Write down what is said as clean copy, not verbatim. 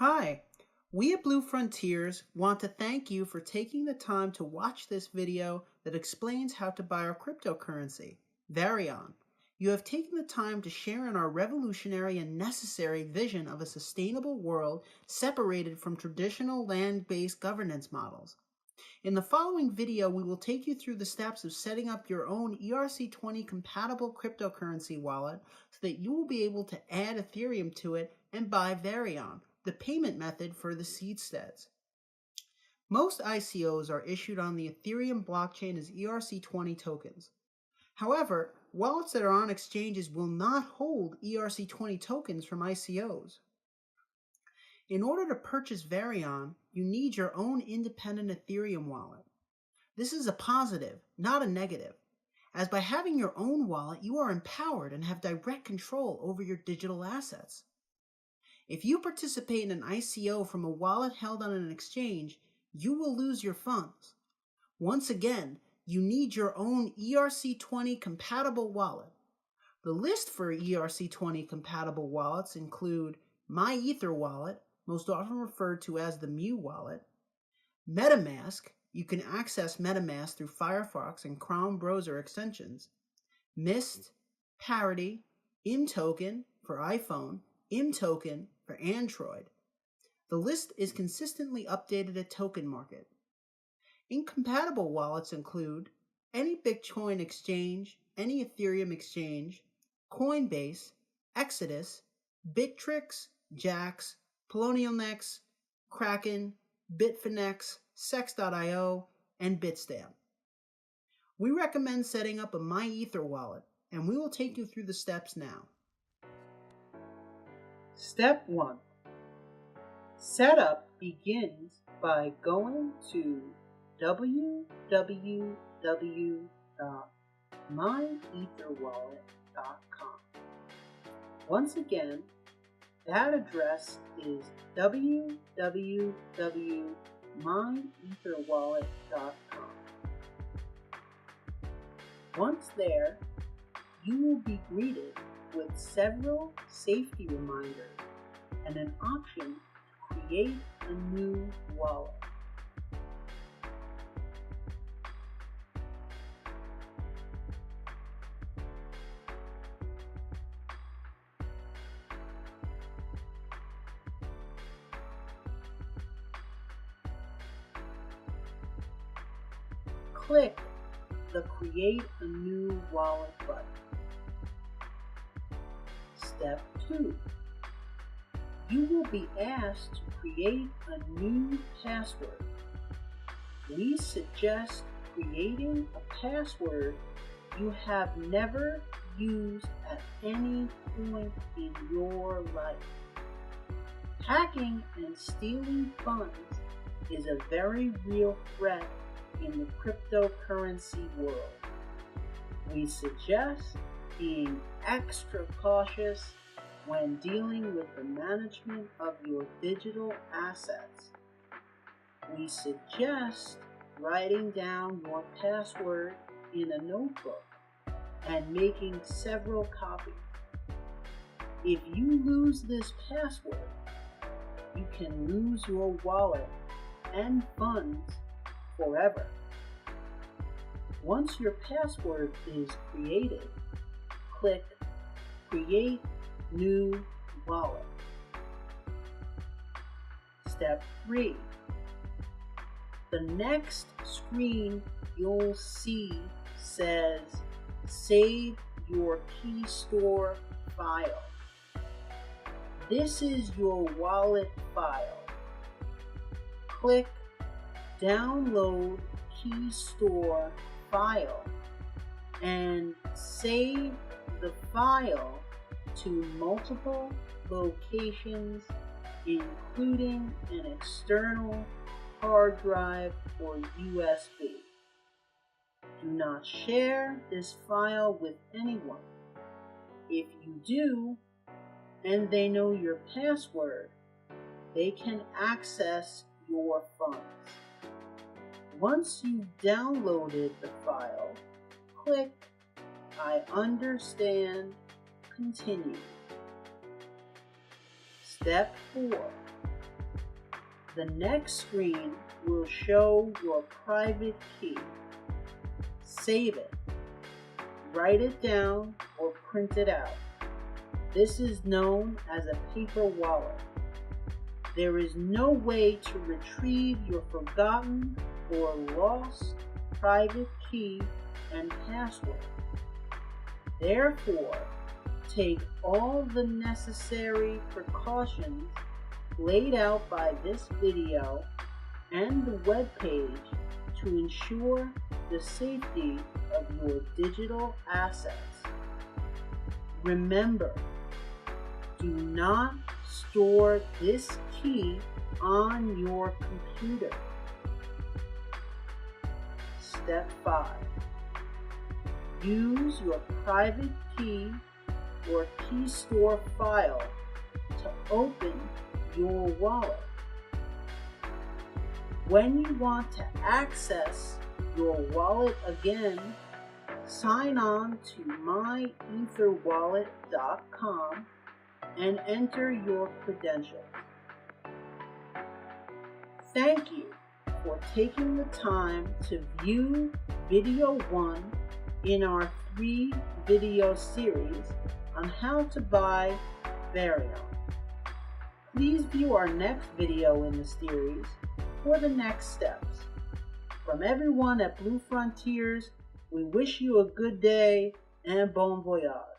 Hi, we at Blue Frontiers want to thank you for taking the time to watch this video that explains how to buy our cryptocurrency, Varyon. You have taken the time to share in our revolutionary and necessary vision of a sustainable world separated from traditional land-based governance models. In the following video, we will take you through the steps of setting up your own ERC20 compatible cryptocurrency wallet so that you will be able to add Ethereum to it and buy Varyon, the payment method for the seasteads. Most ICOs are issued on the Ethereum blockchain as ERC20 tokens. However, wallets that are on exchanges will not hold ERC20 tokens from ICOs. In order to purchase Varyon, you need your own independent Ethereum wallet. This is a positive, not a negative, as by having your own wallet, you are empowered and have direct control over your digital assets. If you participate in an ICO from a wallet held on an exchange, you will lose your funds. Once again, you need your own ERC20 compatible wallet. The list for ERC20 compatible wallets include Maia wallet, most often referred to as the Mu wallet, MetaMask, you can access MetaMask through Firefox and Chrome browser extensions, Mist, Parity, mToken for iPhone, mToken for Android. The list is consistently updated at Token Market. Incompatible wallets include any Bitcoin exchange, any Ethereum exchange, Coinbase, Exodus, Bittrex, Jax, PolonialNex, Kraken, Bitfinex, Sex.io, and Bitstamp. We recommend setting up a Maia wallet, and we will take you through the steps now. Step 1. Setup begins by going to www.myetherwallet.com. Once again, that address is www.myetherwallet.com. Once there, you will be greeted with several safety reminders and an option to create a new wallet. Click the Create a New Wallet button. Step 2. You will be asked to create a new password. We suggest creating a password you have never used at any point in your life. Hacking and stealing funds is a very real threat in the cryptocurrency world. We suggest being extra cautious when dealing with the management of your digital assets. We suggest writing down your password in a notebook and making several copies. If you lose this password, you can lose your wallet and funds forever. Once your password is created, click Create New Wallet. Step 3. The next screen you'll see says Save your Keystore file. This is your wallet file. Click Download Keystore file and save the file to multiple locations, including an external hard drive or USB. Do not share this file with anyone. If you do, and they know your password, they can access your funds. Once you've downloaded the file, click I understand, continue. Step 4. The next screen will show your private key. Save it. Write it down or print it out. This is known as a paper wallet. There is no way to retrieve your forgotten or lost private key and password. Therefore, take all the necessary precautions laid out by this video and the web page to ensure the safety of your digital assets. Remember, do not store this key on your computer. Step 5. Use your private key or Keystore file to open your wallet. When you want to access your wallet again, sign on to myetherwallet.com and enter your credentials. Thank you for taking the time to view video 1 in our 3-video series on how to buy Varyon. Please view our next video in the series for the next steps. From everyone at Blue Frontiers, we wish you a good day and bon voyage.